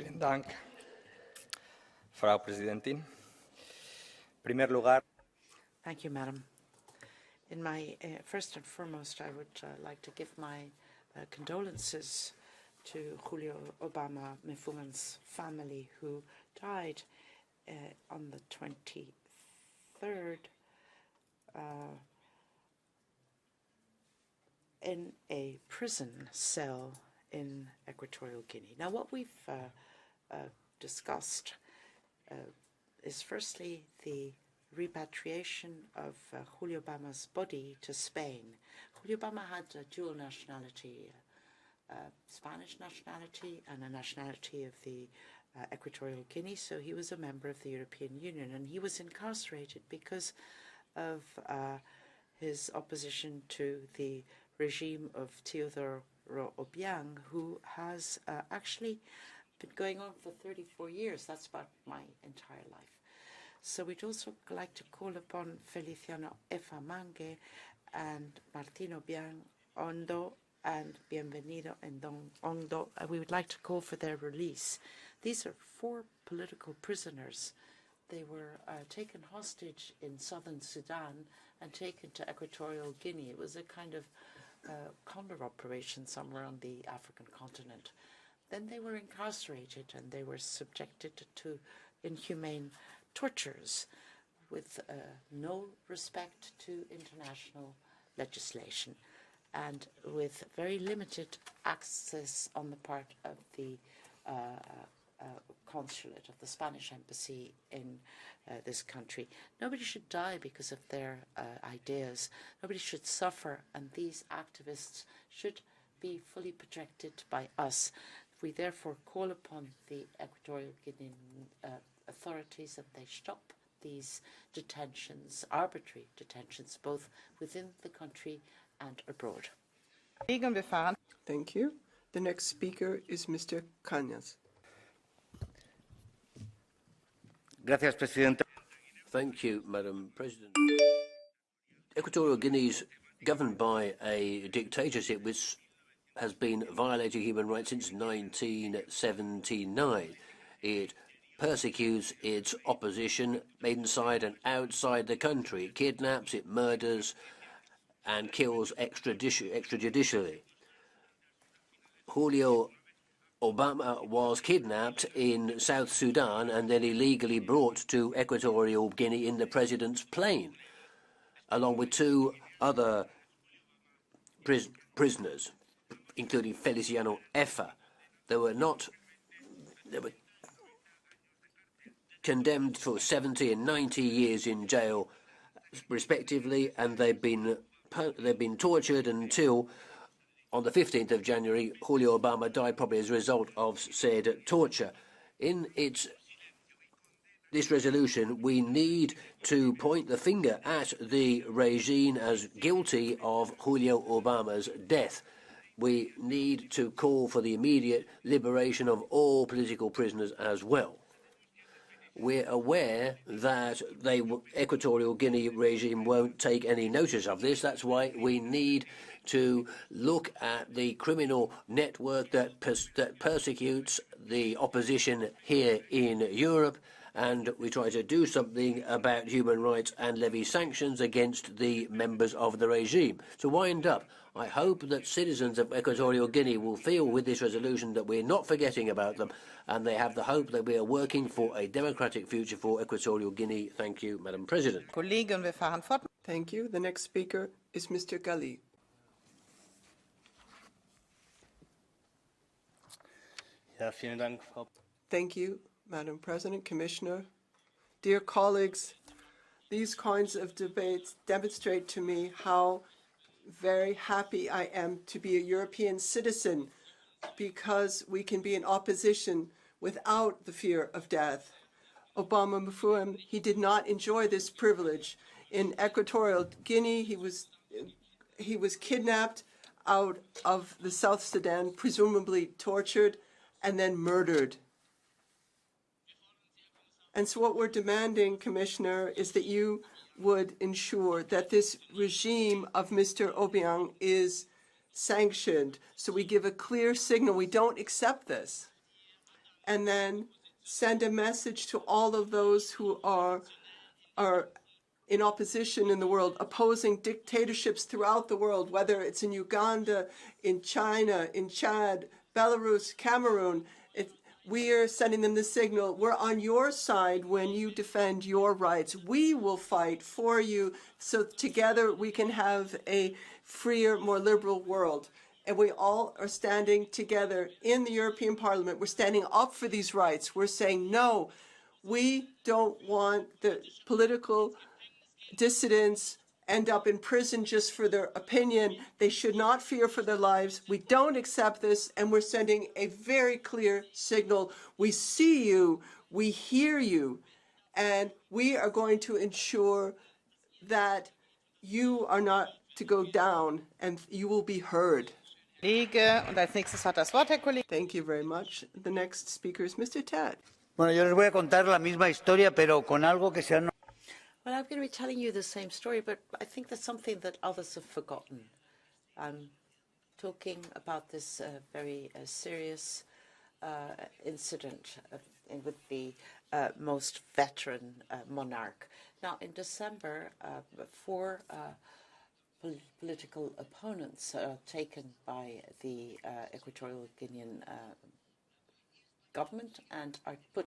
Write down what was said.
Vielen Dank, Frau Präsidentin. En primer lugar, Thank you, Madam. In my first and foremost, I would like to give my condolences to Julio Obama Mifuman's family, who died on the 23rd in a prison cell in Equatorial Guinea. Now, what we've discussed is firstly the repatriation of Julio Obama's body to Spain. Julio Obama had a dual nationality, Spanish nationality and a nationality of the Equatorial Guinea, so he was a member of the European Union, and he was incarcerated because of his opposition to the regime of Teodoro Obiang, who has actually been going on for 34 years. That's about my entire life. So we'd also like to call upon Feliciano Efamangue and Martín Obiang Ondo and Bienvenido Ondo. We would like to call for their release. These are 4 political prisoners. They were taken hostage in southern Sudan and taken to Equatorial Guinea. It was a kind of condor operation somewhere on the African continent. Then they were incarcerated and they were subjected to inhumane tortures with no respect to international legislation and with very limited access on the part of the consulate of the Spanish embassy in this country. Nobody should die because of their ideas. Nobody should suffer, and these activists should be fully protected by us. We therefore call upon the Equatorial Guinean authorities that they stop these detentions, arbitrary detentions, both within the country and abroad. Thank you. The next speaker is Mr. Cañas. Gracias, Presidenta. Thank you, Madam President. Equatorial Guinea is governed by a dictatorship which has been violating human rights since 1979. It persecutes its opposition inside and outside the country. It kidnaps, it murders, and kills extrajudicially. Julio Obama was kidnapped in South Sudan and then illegally brought to Equatorial Guinea in the president's plane, along with 2 other prisoners, including Feliciano Efa. They were condemned for 70 and 90 years in jail, respectively, and they've been tortured until on the 15th of January, Julio Obama died probably as a result of said torture. In this resolution, we need to point the finger at the regime as guilty of Julio Obama's death. We need to call for the immediate liberation of all political prisoners as well. We're aware that the Equatorial Guinea regime won't take any notice of this. That's why we need to look at the criminal network that persecutes the opposition here in Europe, and we try to do something about human rights and levy sanctions against the members of the regime. To wind up, I hope that citizens of Equatorial Guinea will feel with this resolution that we're not forgetting about them, and they have the hope that we are working for a democratic future for Equatorial Guinea. Thank you, Madam President. Thank you. The next speaker is Mr. Gali. Thank you, Madam President, Commissioner. Dear colleagues, these kinds of debates demonstrate to me how very happy I am to be a European citizen, because we can be in opposition without the fear of death. Obama Mufwem, he did not enjoy this privilege. In Equatorial Guinea, he was kidnapped out of the South Sudan, presumably tortured, and then murdered. And so what we're demanding, Commissioner, is that you would ensure that this regime of Mr. Obiang is sanctioned, so we give a clear signal we don't accept this. and then send a message to all of those who are in opposition in the world, opposing dictatorships throughout the world, whether it's in Uganda, in China, in Chad, Belarus, Cameroon. We are sending them the signal, we're on your side when you defend your rights. We will fight for you so together we can have a freer, more liberal world. And we all are standing together in the European Parliament. We're standing up for these rights. We're saying, no, we don't want the political dissidents end up in prison just for their opinion. They should not fear for their lives. We don't accept this, and we're sending a very clear signal. We see you, we hear you, and we are going to ensure that you are not to go down and you will be heard. Thank you very much. The next speaker is Mr. Tad. Bueno, yo les voy a contar la misma historia, pero con algo que se ha... Well, I'm going to be telling you the same story, but I think there's something that others have forgotten. I'm talking about this very serious incident with the most veteran monarch. Now, in December, 4 political opponents taken by the Equatorial Guinean government and are put